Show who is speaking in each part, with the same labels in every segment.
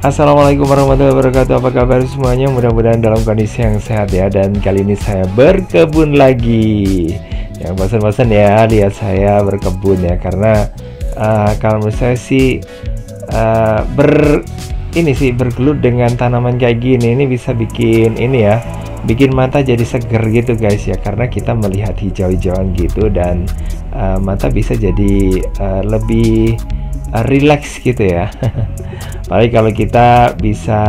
Speaker 1: Assalamualaikum warahmatullahi wabarakatuh. Apa kabar semuanya? Mudah-mudahan dalam kondisi yang sehat ya. Dan kali ini saya berkebun lagi. Yang bosan-bosan ya lihat saya berkebun ya. Karena kalau menurut saya sih bergelut dengan tanaman kayak gini. Ini bisa bikin ini ya, bikin mata jadi seger gitu guys ya. Karena kita melihat hijau-hijauan gitu dan mata bisa jadi lebih relax gitu ya. Apalagi kalau kita bisa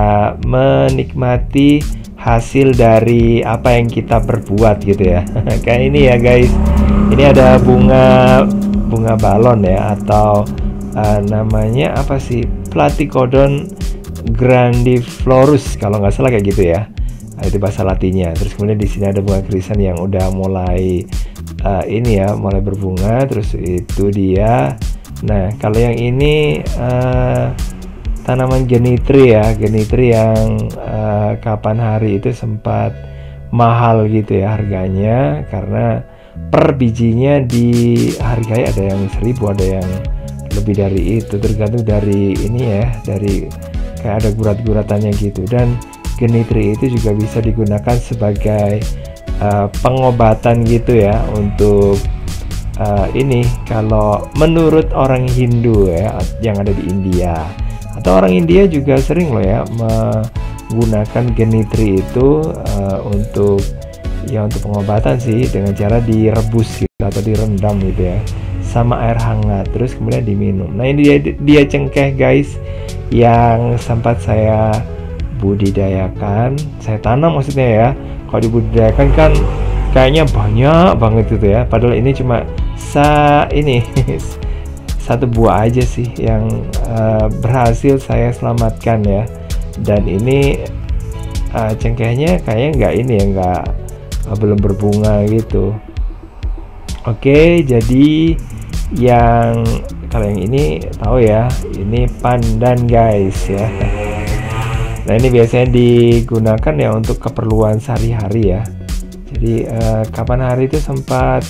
Speaker 1: menikmati hasil dari apa yang kita perbuat gitu ya. Kayak ini ya guys, ini ada bunga balon ya, atau namanya apa sih, Platycodon grandiflorus kalau nggak salah kayak gitu ya. Itu bahasa latinnya. Terus kemudian di sini ada bunga krisan yang udah mulai ini ya, mulai berbunga. Terus itu dia. Nah, kalau yang ini tanaman genitri ya, genitri yang kapan hari itu sempat mahal gitu ya harganya, karena per bijinya dihargai ada yang 1000, ada yang lebih dari itu, tergantung dari ini ya, dari kayak ada gurat-guratannya gitu. Dan genitri itu juga bisa digunakan sebagai pengobatan gitu ya, untuk ini kalau menurut orang Hindu ya yang ada di India, atau orang India juga sering loh ya menggunakan genitri itu untuk pengobatan sih, dengan cara direbus gitu, atau direndam gitu ya sama air hangat, terus kemudian diminum. Nah, ini dia cengkeh guys, yang sempat saya budidayakan, saya tanam maksudnya ya. Kalau dibudidayakan kan kayaknya banyak banget gitu ya, padahal ini cuma satu buah aja sih yang berhasil saya selamatkan ya. Dan ini cengkehnya kayaknya belum berbunga gitu. Oke, jadi kalau yang ini tahu ya, ini pandan guys ya. Nah, ini biasanya digunakan ya untuk keperluan sehari-hari ya. Jadi kapan hari itu sempat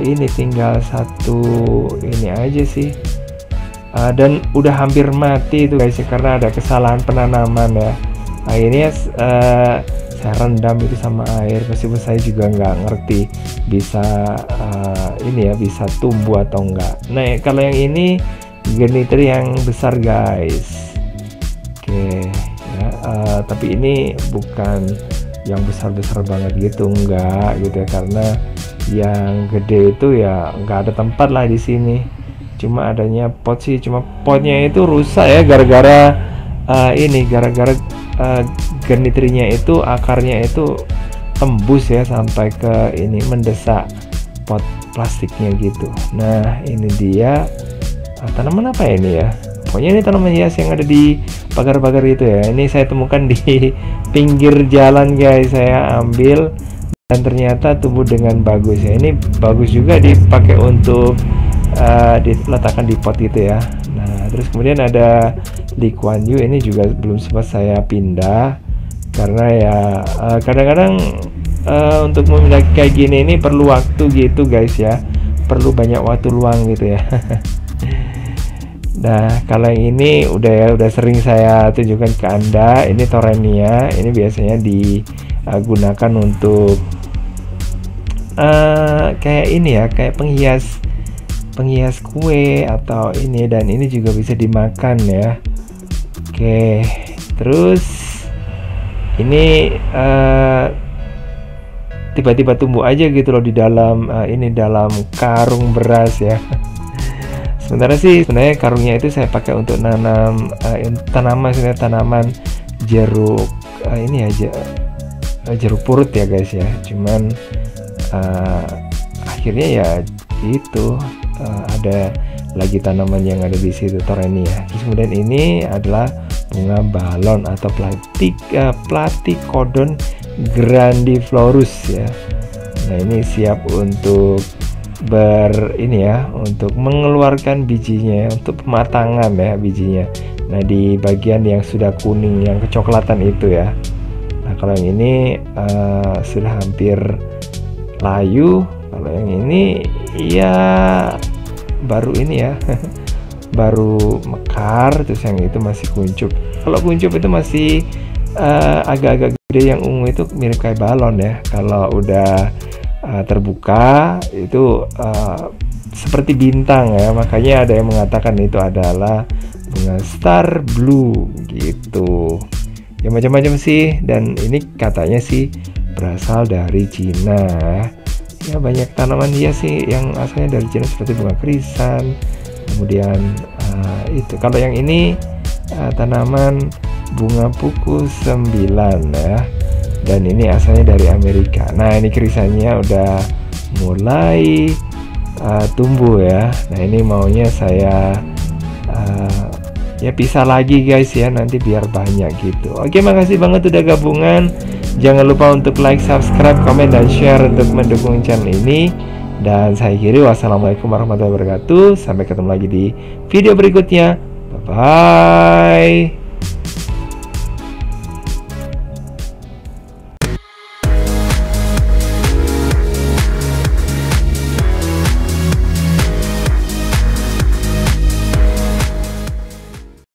Speaker 1: ini tinggal satu ini aja sih, dan udah hampir mati itu guys ya, karena ada kesalahan penanaman ya. Akhirnya saya rendam itu sama air, meskipun saya juga nggak ngerti bisa ini ya, bisa tumbuh atau enggak. Nah, kalau yang ini genitri yang besar guys. Oke ya, tapi ini bukan yang besar-besar banget gitu, enggak gitu ya, karena yang gede itu ya nggak ada tempat lah di sini. Cuma adanya pot sih, cuma potnya itu rusak ya, gara-gara genitrinya itu, akarnya itu tembus ya sampai ke ini, mendesak pot plastiknya gitu. Nah, ini dia tanaman apa ya ini ya, pokoknya ini tanaman hias yang ada di pagar-pagar itu ya. Ini saya temukan di pinggir jalan guys, saya ambil dan ternyata tumbuh dengan bagus ya. Ini bagus juga dipakai untuk diletakkan di pot gitu ya. Nah, terus kemudian ada Lee Kuan Yew, ini juga belum sempat saya pindah karena ya kadang-kadang untuk memindah kayak gini ini perlu waktu gitu guys ya, perlu banyak waktu luang gitu ya. Nah, kalau yang ini udah sering saya tunjukkan ke Anda. Ini Torenia, ini biasanya digunakan untuk kayak ini ya, kayak penghias kue atau ini, dan ini juga bisa dimakan ya. Oke, terus ini tiba-tiba tumbuh aja gitu loh di dalam dalam karung beras ya. Sebenarnya karungnya itu saya pakai untuk nanam tanaman jeruk ini aja, jeruk purut ya guys ya. Cuman akhirnya ya gitu, ada lagi tanaman yang ada di situ, Torenia. Terus kemudian ini adalah bunga balon atau Platycodon grandiflorus ya. Nah, ini siap untuk untuk mengeluarkan bijinya, untuk pematangan ya bijinya. Nah, di bagian yang sudah kuning, yang kecoklatan itu ya. Nah, kalau yang ini sudah hampir layu. Kalau yang ini ya baru ini ya baru mekar, terus yang itu masih kuncup. Kalau kuncup itu masih agak-agak gede, yang ungu itu mirip kayak balon ya. Kalau udah terbuka itu seperti bintang ya, makanya ada yang mengatakan itu adalah bunga star blue gitu. Ya macam-macam sih, dan ini katanya sih berasal dari Cina. Ya banyak tanaman hias sih yang asalnya dari Cina seperti bunga krisan. Kemudian itu kalau yang ini tanaman bunga puku 9 ya, dan ini asalnya dari Amerika. Nah ini krisannya udah mulai tumbuh ya. Nah ini maunya saya ya pisah lagi guys ya, nanti biar banyak gitu. Oke, makasih banget udah gabungan. Jangan lupa untuk like, subscribe, komen, dan share untuk mendukung channel ini. Dan saya akhiri, wassalamualaikum warahmatullahi wabarakatuh. Sampai ketemu lagi di video berikutnya. Bye bye.